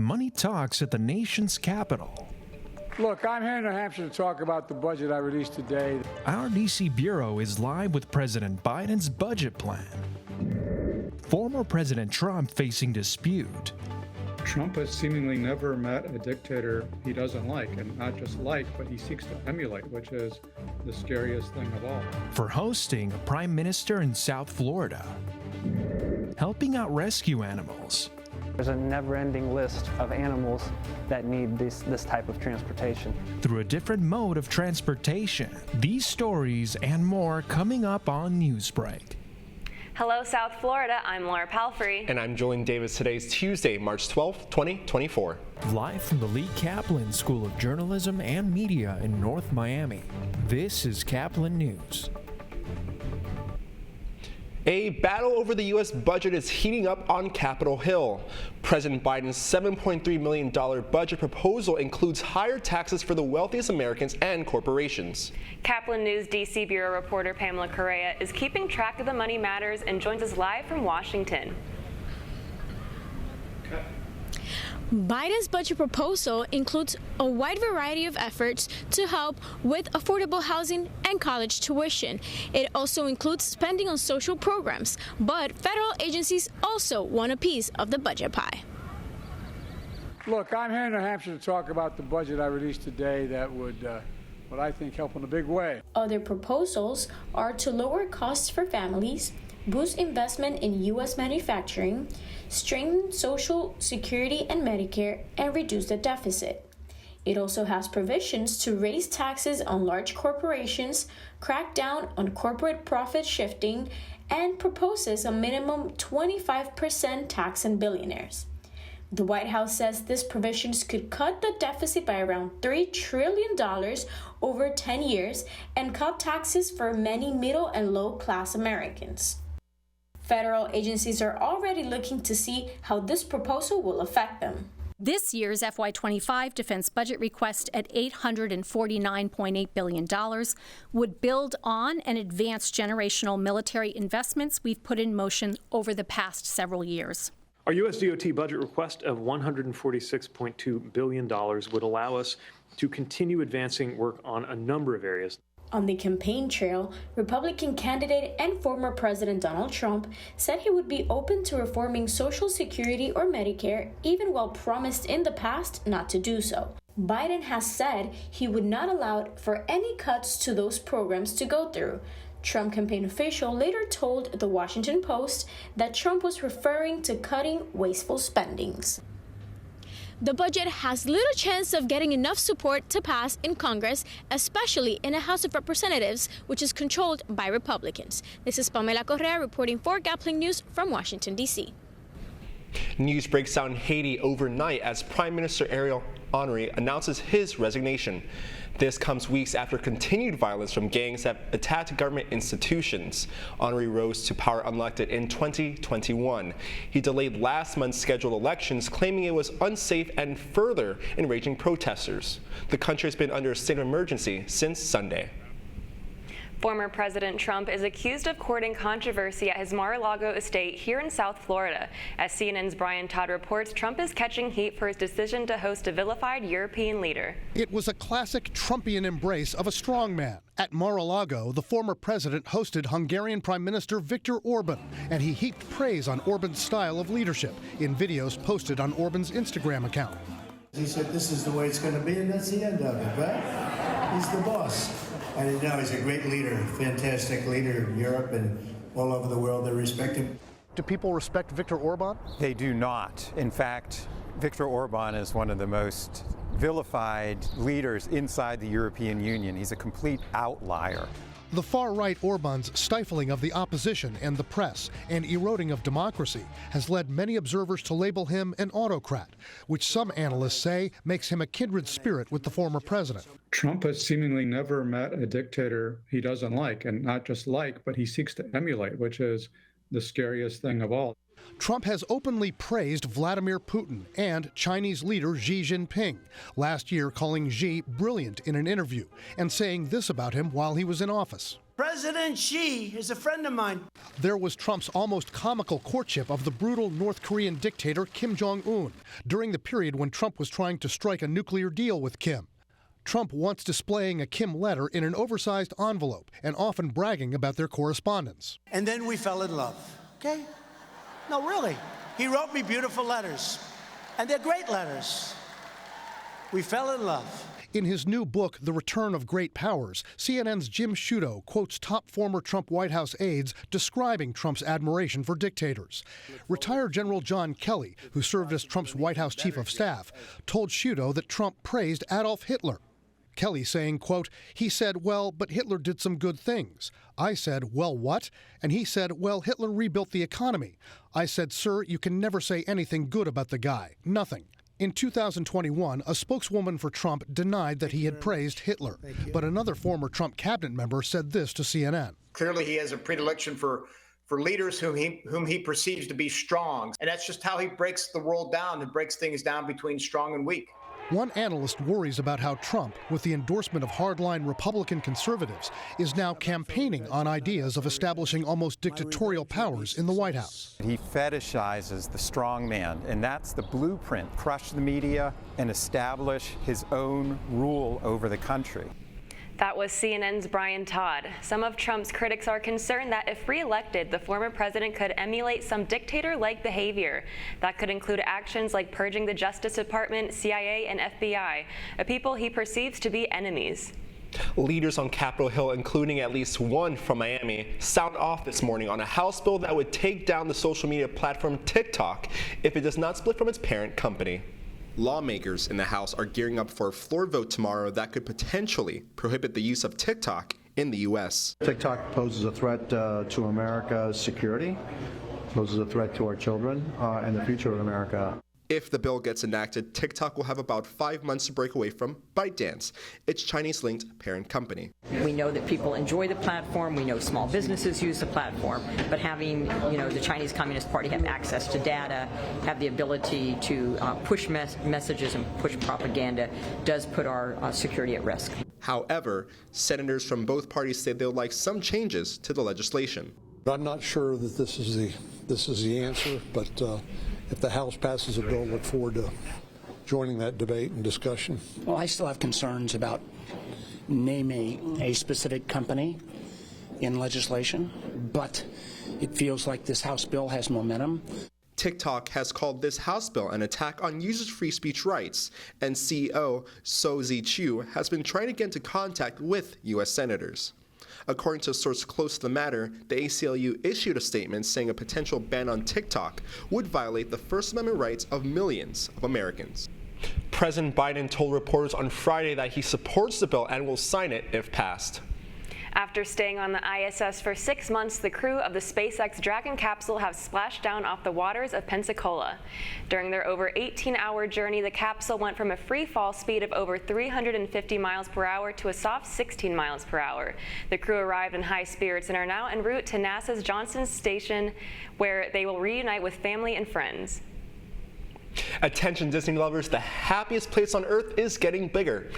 money talks at the nation's capital. Look, I'm here in New Hampshire to talk about the budget I released today. Our D.C. bureau is live with President Biden's budget plan. Former President Trump facing dispute. Trump has seemingly never met a dictator he doesn't like, and not just like, but he seeks to emulate, which is the scariest thing of all. For hosting a prime minister in South Florida. Helping out rescue animals. There's a never-ending list of animals that need this type of transportation. Through a different mode of transportation. These stories and more coming up on Newsbreak. Hello, South Florida. I'm Laura Palfrey. And I'm Julian Davis. Today's Tuesday, March 12th, 2024. Live from the Lee Kaplan School of Journalism and Media in North Miami. This is Caplin News. A battle over the U.S. budget is heating up on Capitol Hill. President Biden's $7.3 million budget proposal includes higher taxes for the wealthiest Americans and corporations. Caplin News D.C. Bureau reporter Pamela Correa is keeping track of the money matters and joins us live from Washington. Biden's budget proposal includes a wide variety of efforts to help with affordable housing and college tuition. It also includes spending on social programs, but federal agencies also want a piece of the budget pie. Look, I'm here in New Hampshire to talk about the budget I released today that would, what I think, help in a big way. Other proposals are to lower costs for families, boost investment in U.S. manufacturing, strengthen Social Security and Medicare, and reduce the deficit. It also has provisions to raise taxes on large corporations, crack down on corporate profit shifting, and proposes a minimum 25% tax on billionaires. The White House says these provisions could cut the deficit by around $3 trillion over 10 years and cut taxes for many middle and low-class Americans. Federal agencies are already looking to see how this proposal will affect them. This year's FY25 defense budget request at $849.8 billion would build on and advance generational military investments we've put in motion over the past several years. Our U.S. DOT budget request of $146.2 billion would allow us to continue advancing work on a number of areas. On the campaign trail, Republican candidate and former President Donald Trump said he would be open to reforming Social Security or Medicare, even while promised in the past not to do so. Biden has said he would not allow for any cuts to those programs to go through. Trump campaign official later told The Washington Post that Trump was referring to cutting wasteful spendings. The budget has little chance of getting enough support to pass in Congress, especially in the House of Representatives, which is controlled by Republicans. This is Pamela Correa reporting for Caplin News from Washington, D.C. News breaks out in Haiti overnight as Prime Minister Ariel Henry announces his resignation. This comes weeks after continued violence from gangs that attacked government institutions. Henry rose to power unelected in 2021. He delayed last month's scheduled elections, claiming it was unsafe and further enraging protesters. The country has been under a state of emergency since Sunday. Former President Trump is accused of courting controversy at his Mar-a-Lago estate here in South Florida. As CNN's Brian Todd reports, Trump is catching heat for his decision to host a vilified European leader. It was a classic Trumpian embrace of a strongman. At Mar-a-Lago, the former president hosted Hungarian Prime Minister Viktor Orban, and he heaped praise on Orban's style of leadership in videos posted on Orban's Instagram account. He said this is the way it's going to be, and that's the end of it, right? He's the boss. And you know, he's a great leader, fantastic leader in Europe and all over the world. They respect him. Do people respect Viktor Orban? They do not. In fact, Viktor Orban is one of the most vilified leaders inside the European Union. He's a complete outlier. The far-right Orban's stifling of the opposition and the press and eroding of democracy has led many observers to label him an autocrat, which some analysts say makes him a kindred spirit with the former president. Trump has seemingly never met a dictator he doesn't like, and not just like, but he seeks to emulate, which is the scariest thing of all. Trump has openly praised Vladimir Putin and Chinese leader Xi Jinping, last year calling Xi brilliant in an interview and saying this about him while he was in office. President Xi is a friend of mine. There was Trump's almost comical courtship of the brutal North Korean dictator Kim Jong-un during the period when Trump was trying to strike a nuclear deal with Kim. Trump once displaying a Kim letter in an oversized envelope and often bragging about their correspondence. And then we fell in love, okay? No, really. He wrote me beautiful letters, and they're great letters. We fell in love. In his new book, The Return of Great Powers, CNN's Jim Sciutto quotes top former Trump White House aides describing Trump's admiration for dictators. Retired General John Kelly, who served as Trump's White House chief of staff, told Sciutto that Trump praised Adolf Hitler. Kelly saying, quote, he said, well, but Hitler did some good things. I said, well, what? And he said, well, Hitler rebuilt the economy. I said, sir, you can never say anything good about the guy. Nothing. In 2021, a spokeswoman for Trump denied that he had praised Hitler. But another former Trump cabinet member said this to CNN. Clearly, he has a predilection for leaders whom he perceives to be strong. And that's just how he breaks the world down and breaks things down between strong and weak. One analyst worries about how Trump, with the endorsement of hardline Republican conservatives, is now campaigning on ideas of establishing almost dictatorial powers in the White House. He fetishizes the strong man, and that's the blueprint: crush the media and establish his own rule over the country. That was CNN's Brian Todd. Some of Trump's critics are concerned that if re-elected, the former president could emulate some dictator-like behavior. That could include actions like purging the Justice Department, CIA, and FBI, a people he perceives to be enemies. Leaders on Capitol Hill, including at least one from Miami, sound off this morning on a House bill that would take down the social media platform TikTok if it does not split from its parent company. Lawmakers in the House are gearing up for a floor vote tomorrow that could potentially prohibit the use of TikTok in the U.S. TikTok poses a threat to America's security, poses a threat to our children and the future of America. If the bill gets enacted, TikTok will have about 5 months to break away from ByteDance, its Chinese-linked parent company. We know that people enjoy the platform. We know small businesses use the platform. But having, the Chinese Communist Party have access to data, have the ability to push messages and push propaganda does put our security at risk. However, senators from both parties say they'll like some changes to the legislation. I'm not sure that this is the answer, but if the House passes a bill, look forward to joining that debate and discussion. Well, I still have concerns about naming a specific company in legislation, but it feels like this House bill has momentum. TikTok has called this House bill an attack on users' free speech rights, and CEO So Zi-Chu has been trying to get into contact with U.S. senators. According to a source close to the matter, the ACLU issued a statement saying a potential ban on TikTok would violate the First Amendment rights of millions of Americans. President Biden told reporters on Friday that he supports the bill and will sign it if passed. After staying on the ISS for 6 months, the crew of the SpaceX Dragon capsule have splashed down off the waters of Pensacola. During their over 18-hour journey, the capsule went from a free fall speed of over 350 miles per hour to a soft 16 miles per hour. The crew arrived in high spirits and are now en route to NASA's Johnson Station, where they will reunite with family and friends. Attention Disney lovers, the happiest place on earth is getting bigger.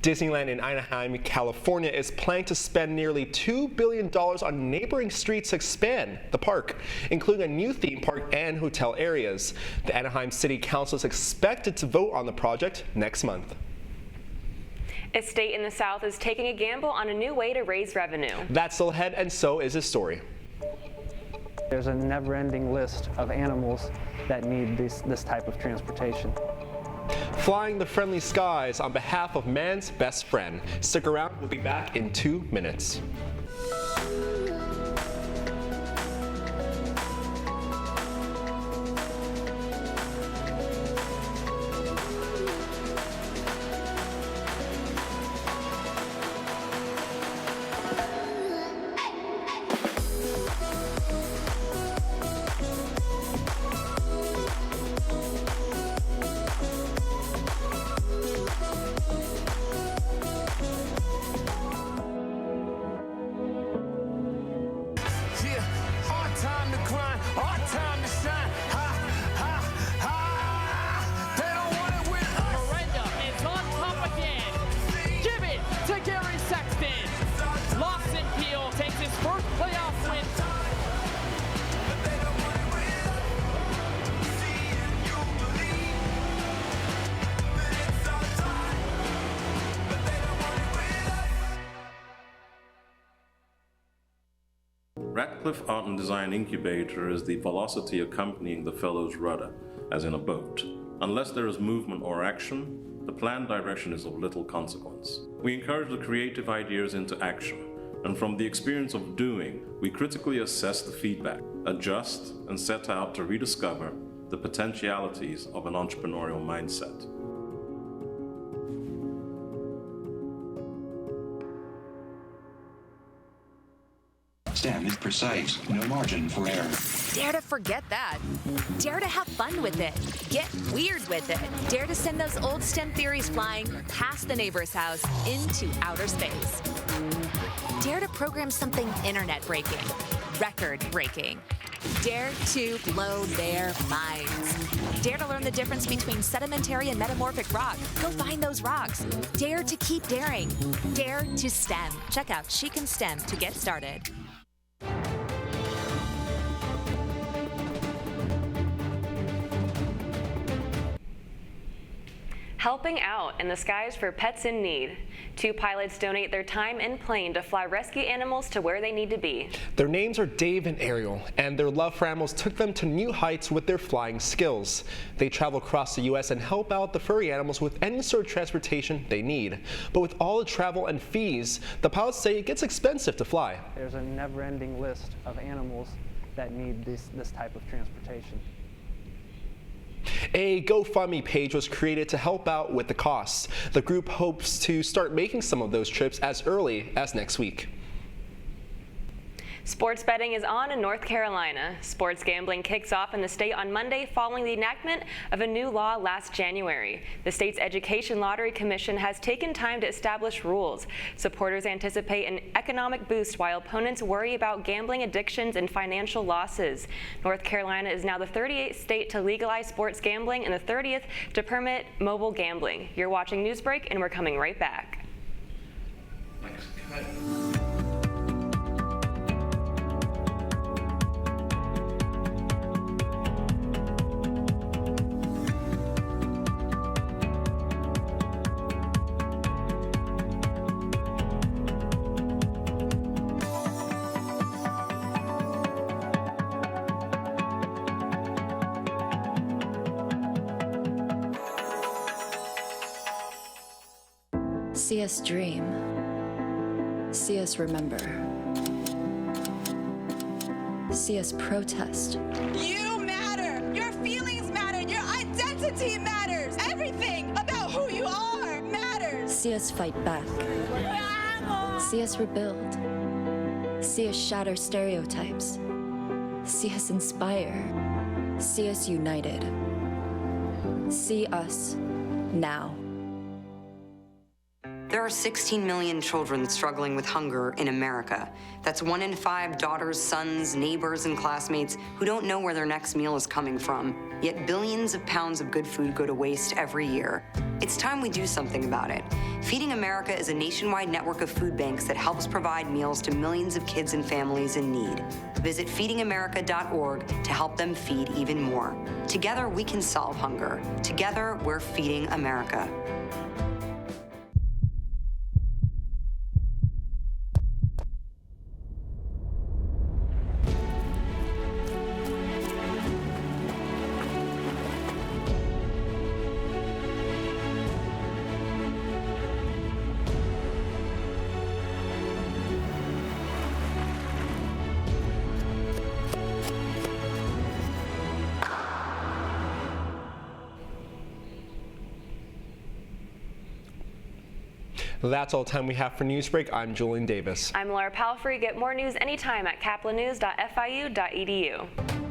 Disneyland in Anaheim, California is planning to spend nearly $2 billion on neighboring streets to expand the park, including a new theme park and hotel areas. The Anaheim City Council is expected to vote on the project next month. A state in the South is taking a gamble on a new way to raise revenue. That's still ahead, and so is this story. There's a never-ending list of animals that need this type of transportation. Flying the friendly skies on behalf of man's best friend. Stick around, we'll be back in 2 minutes. Radcliffe Art and Design Incubator is the velocity accompanying the fellow's rudder, as in a boat. Unless there is movement or action, the planned direction is of little consequence. We encourage the creative ideas into action, and from the experience of doing, we critically assess the feedback, adjust, and set out to rediscover the potentialities of an entrepreneurial mindset. STEM is precise, no margin for error. Dare to forget that. Dare to have fun with it. Get weird with it. Dare to send those old STEM theories flying past the neighbor's house into outer space. Dare to program something internet-breaking, record-breaking. Dare to blow their minds. Dare to learn the difference between sedimentary and metamorphic rock. Go find those rocks. Dare to keep daring. Dare to STEM. Check out She Can STEM to get started. Helping out in the skies for pets in need. 2 pilots donate their time in plane to fly rescue animals to where they need to be. Their names are Dave and Ariel, and their love for animals took them to new heights with their flying skills. They travel across the U.S. and help out the furry animals with any sort of transportation they need. But with all the travel and fees, the pilots say it gets expensive to fly. There's a never-ending list of animals that need this type of transportation. A GoFundMe page was created to help out with the costs. The group hopes to start making some of those trips as early as next week. Sports betting is on in North Carolina. Sports gambling kicks off in the state on Monday following the enactment of a new law last January. The state's Education Lottery Commission has taken time to establish rules. Supporters anticipate an economic boost while opponents worry about gambling addictions and financial losses. North Carolina is now the 38th state to legalize sports gambling and the 30th to permit mobile gambling. You're watching Newsbreak, and we're coming right back. Next cut. See us dream. See us remember. See us protest. You matter. Your feelings matter. Your identity matters. Everything about who you are matters. See us fight back. See us rebuild. See us shatter stereotypes. See us inspire. See us united. See us now. There are 16 million children struggling with hunger in America. That's 1 in 5 daughters, sons, neighbors, and classmates who don't know where their next meal is coming from. Yet billions of pounds of good food go to waste every year. It's time we do something about it. Feeding America is a nationwide network of food banks that helps provide meals to millions of kids and families in need. Visit feedingamerica.org to help them feed even more. Together, we can solve hunger. Together, we're feeding America. That's all the time we have for Newsbreak. I'm Julian Davis. I'm Laura Palfrey. Get more news anytime at caplinnews.fiu.edu.